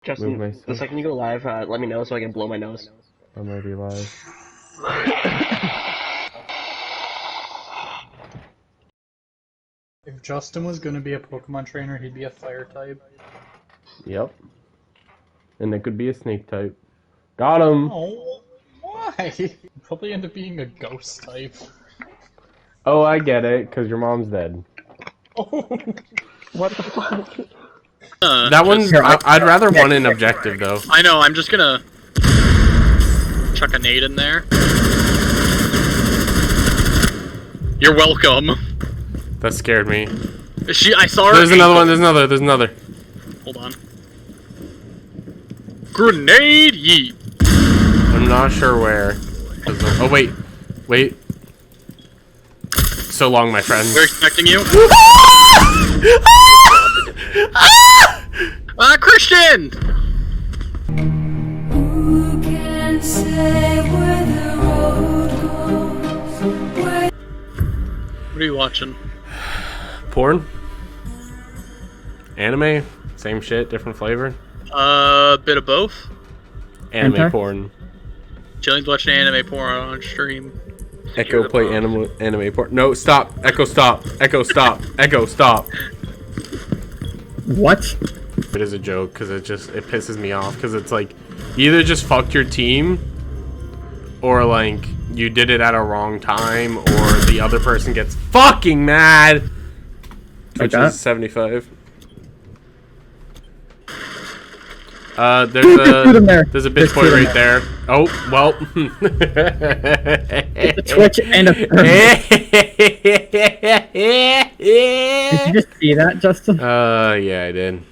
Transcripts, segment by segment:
Justin, myself. the second you go live, let me know so I can blow my nose. I'm already live. If Justin was gonna be a Pokemon trainer, he'd be a fire type. Yep. And it could be a snake type. Got him! Oh, why? He'd probably end up being a ghost type. Oh, I get it, because your mom's dead. Oh, What the fuck? That one's... I'd rather one in objective, though. I know, I'm just gonna chuck a nade in there. You're welcome. That scared me. I saw her. There's another one, there's another. Hold on. Grenade yeet. I'm not sure where. Oh, wait. Wait. So long, my friend. We're expecting you. Christian! Who can say where the road goes? What are you watching? Porn? Anime? Same shit, different flavor? Bit of both. Anime porn. Jillian's watching anime porn on stream. Echo play anime porn. No, stop. Echo, stop. Echo, stop. Echo, stop. What? It is a joke because it pisses me off because it's like you either just fucked your team or like you did it at a wrong time or the other person gets fucking mad. Which is 75. There's a bitch boy right there. Oh, well. It's a Twitch and a Did you just see that, Justin? Yeah, I did.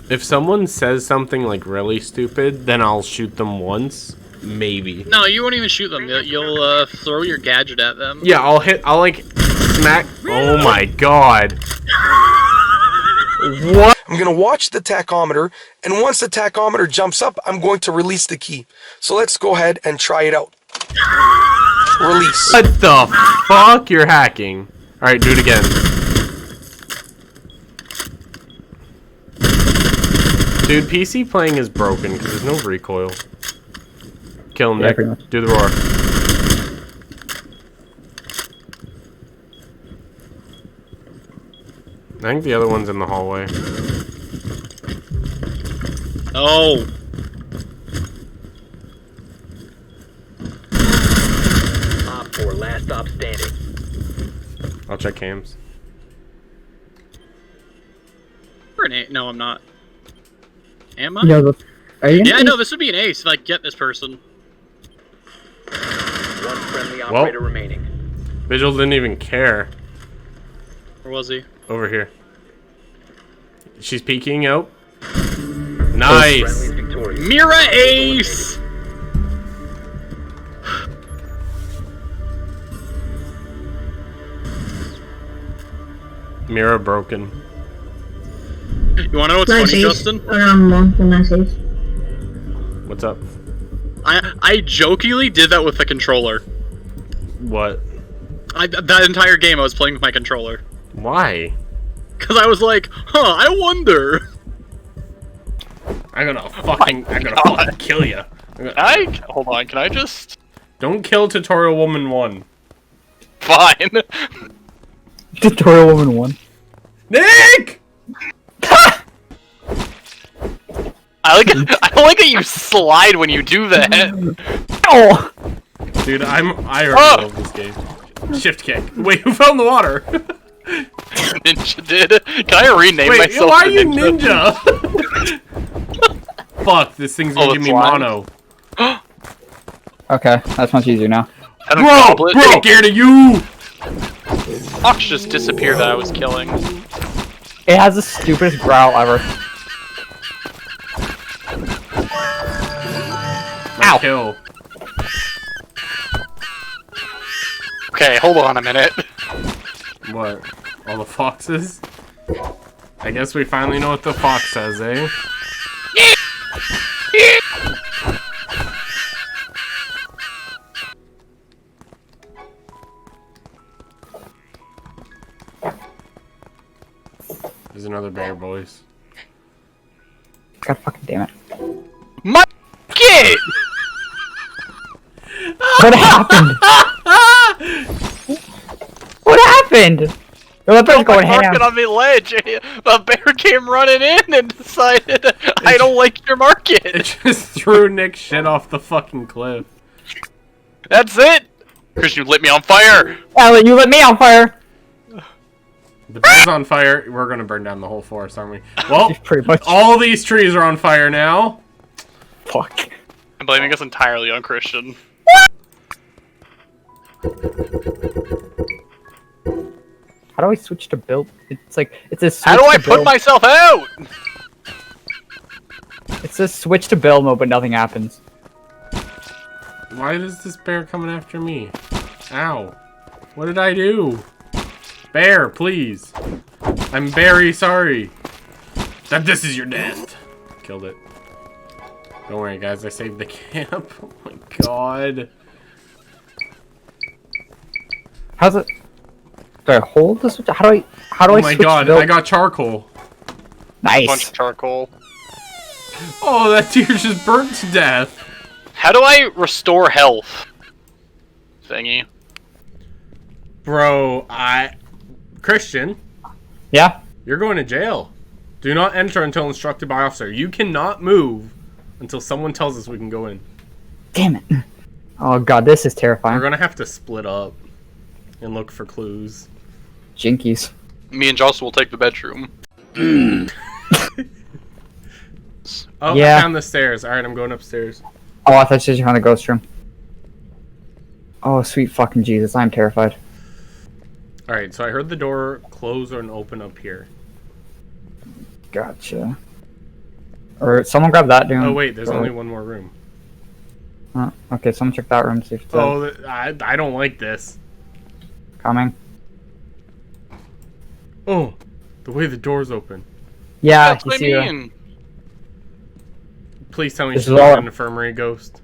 If someone says something like really stupid, then I'll shoot them once, maybe. No, you won't even shoot them. You'll throw your gadget at them. Yeah, I'll like smack. Oh my god. What? I'm going to watch the tachometer, and once the tachometer jumps up, I'm going to release the key. So let's go ahead and try it out. Release. What the fuck? You're hacking. Alright, do it again. Dude, PC playing is broken because there's no recoil. Kill him, Nick. Do the roar. I think the other one's in the hallway. Oh. Op 4, last stop standing. I'll check cams. Grenade? No, I'm not. Am I? No, are you? Yeah, no, this would be an ace if I get this person. One friendly operator remaining. Vigil didn't even care. Where was he? Over here. She's peeking out. Nice. Mira ace! Mira broken. You wanna know what's funny, Justin? What's up? I jokingly did that with the controller. What? That entire game I was playing with my controller. Why? Because I was like, huh, I wonder. I'm gonna fucking kill you. Hold on, can I just... Don't kill Tutorial Woman 1. Fine. Tutorial Woman 1. Nick! I don't like that you slide when you do that. Oh! Dude, I already love this game. Shift kick. Wait, who fell in the water? Ninja did. Can I rename myself? Why are you ninja? Fuck, this thing's gonna give me mono. Okay, that's much easier now. Bro, scared of you! Fox just disappeared that I was killing. It has the stupidest growl ever. Ow! Kill. Okay, hold on a minute. What? All the foxes? I guess we finally know what the fox says, eh? There's another bear, boys. God fucking damn it. My kid! What happened? What happened? Yo, that bear's going Market ham. on the ledge. The bear came running in and decided, I don't like your It market. just threw Nick's shit off the fucking cliff. That's it. Christian, you lit me on fire. Alan, you lit me on fire. The bear's on fire. We're gonna burn down the whole forest, aren't we? Well, Pretty much. all these trees are on fire now. Fuck. I'm blaming us entirely on Christian. How do I switch to build? It's like it's a switch How do I to put build. myself out? It's a switch to build mode, but nothing happens. Why is this bear coming after me? Ow. What did I do? Bear, please. I'm very sorry. That this is your death. Killed it. Don't worry, guys. I saved the camp. Oh my god. How's it? Do I hold the switch? How do I Oh my switch god, to build? I got charcoal. Nice. Bunch of charcoal. Oh, that deer just burnt to death. How do I restore health? Thingy. Bro, Christian, Yeah. you're going to jail. Do not enter until instructed by officer. You cannot move until someone tells us we can go in. Damn it. Oh god, this is We're terrifying. gonna have to split up and look for clues. Jinkies. Me and Joss will take the bedroom. Oh, Yeah. I found the stairs. Alright, I'm going upstairs. Oh, I thought you found the ghost room. Oh, sweet fucking Jesus, I'm terrified. Alright, so I heard the door close and open up here. Gotcha. Or someone grab that doom. Oh wait, there's only one more room. Okay, someone check that room, see if it's I don't like this. coming. Oh, the way the door's open. Yeah, That's you what I see mean. Please tell me This she's is all- an infirmary ghost.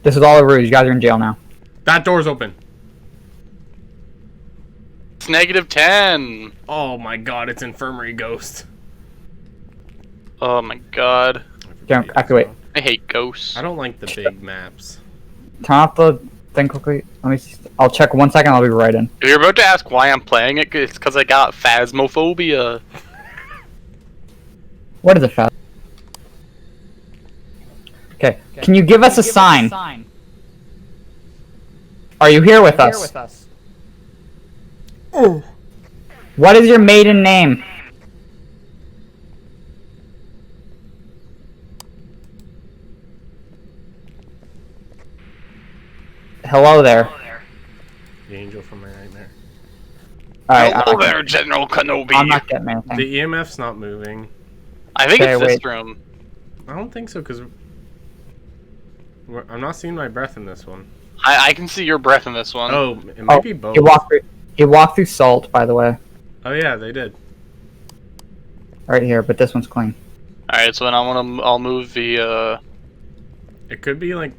this is all a ruse. You guys are in jail now. That door's open. It's -10. Oh my god, it's infirmary ghost. Oh my god. Don't activate. I hate ghosts. I don't like the big maps. Turn off the thing quickly. Let me see. I'll check 1 second. I'll be right in. If you're about to ask why I'm playing it, it's because I got Phasmophobia. What is it, Fast? Okay. Can you give us a sign? Are you here with us? What is your maiden name? Hello there. The angel from my nightmare. Alright, Hello there, General Kenobi. I'm not getting anything. The EMF's not moving. I think Okay, it's this wait. room. I don't think so, because I'm not seeing my breath in this one. I can see your breath in this one. Oh, it might be both. He walked through salt, by the way. Oh yeah, they did. Right here, but this one's clean. Alright, so then I'll move the It could be like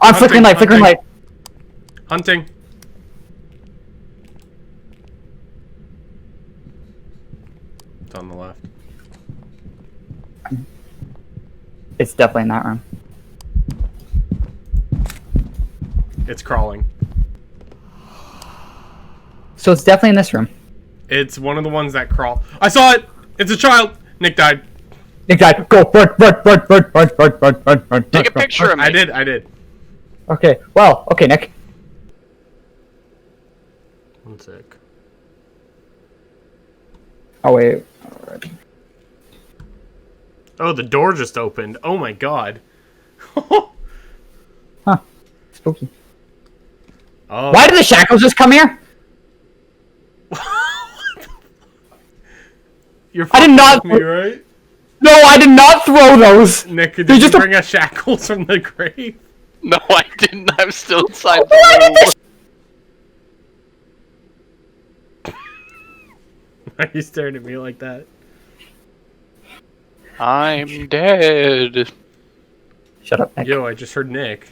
Oh, flickering light, flickering light. hunting. It's on the left. It's definitely in that room. It's crawling. So it's definitely in this room. It's one of the ones that crawl. I saw it! It's a child! Nick died. Nick died. Go, run, run, run, run, run, run, run, run, run. Take a run. picture of me. I did. Okay, well, okay, Nick. One sec. Oh, wait. Oh, the door just opened. Oh my god. Huh. Spooky. Oh. Why did the shackles just come here? You're I did fucking not- with me, right? No, I did not throw those! Nick, did They're you just a- bring us shackles from the grave? No, I didn't. I'm still inside Why did the room. Why are you staring at me like that? I'm dead. Shut up, Nick. Yo, I just heard Nick.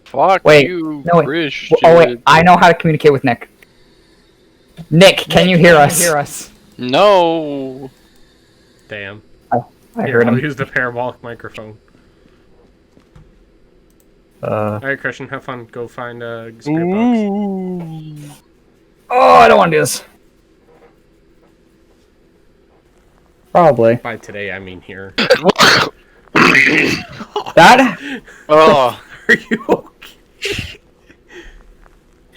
Fuck Wait, you, no, wait. Christian. Oh, wait, I know how to communicate with Nick. Nick, can you hear us? No. Damn. I Here, heard I'll him. use the parabolic microphone. Alright, Christian, have fun. Go find a spirit box. Oh, I don't want to do this. Probably. By today, I mean here. That? Oh, Are you okay?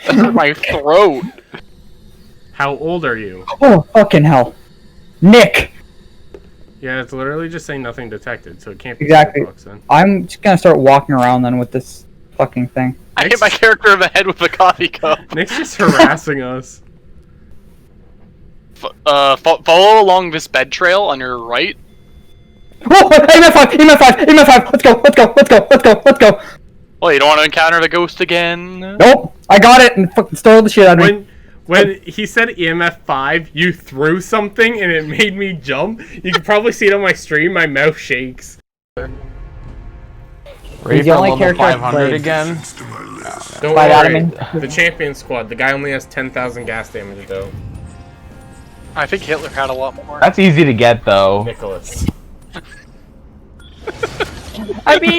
that hurt my throat. How old are you? Oh, fucking hell. Nick! Yeah, it's literally just saying nothing detected, so it can't be Exactly. spirit box then. I'm just gonna start walking around then with this fucking thing. I hit my character in the head with a coffee cup. Nick's just harassing us. Follow along this bed trail on your right. Oh, EMF5! EMF5! EMF5! Let's go! Let's go! Let's go! Let's go! Let's go! Well, you don't want to encounter the ghost again. Nope! I got it and fucking stole the shit out of me. When he said EMF 5, you threw something and it made me jump. You can probably see it on my stream, my mouth shakes. He's the only character I've 500 played. again. Don't Fight worry, Adam the champion squad, the guy only has 10,000 gas damage though. I think Hitler had a lot more. That's easy to get though. Nicholas. I mean,